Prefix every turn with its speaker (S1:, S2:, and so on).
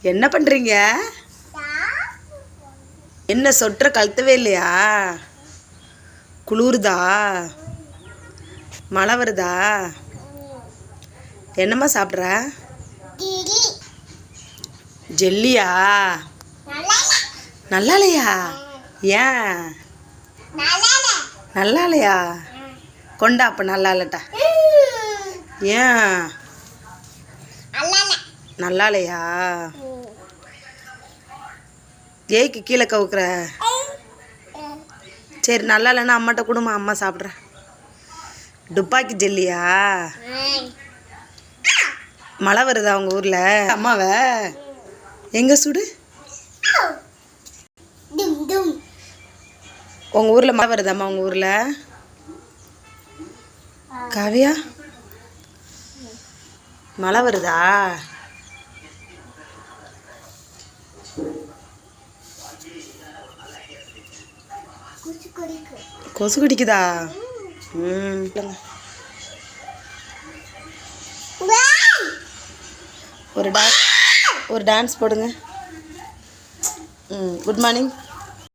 S1: என்ன பண்ணுறீங்க? என்ன சொற்ற கழுத்தவே இல்லையா? குளிருதா? மழை வருதா? என்னம்மா சாப்பிட்ற? ஜெல்லியா? நல்லா இல்லையா? ஏன் நல்லா இல்லையா? கொண்டா அப்போ நல்லா இல்லட்டா. ஏன் நல்லா இல்லையா? ஏய்க்கு கீழே கவுக்குற. சரி நல்லா இல்லைன்னா அம்மாட்ட கொடுமா, அம்மா சாப்பிட்றேன். துப்பாக்கி ஜெல்லியா? மழை வருதா உங்கள் ஊரில்? அம்மாவை எங்கே சுடு? உங்கள் ஊரில் மழை வருதாம்மா? உங்கள் ஊரில் காவியா மழை வருதா? கொசு கடிக்குதா? ஒரு டான்ஸ் போடுங்க. Good morning.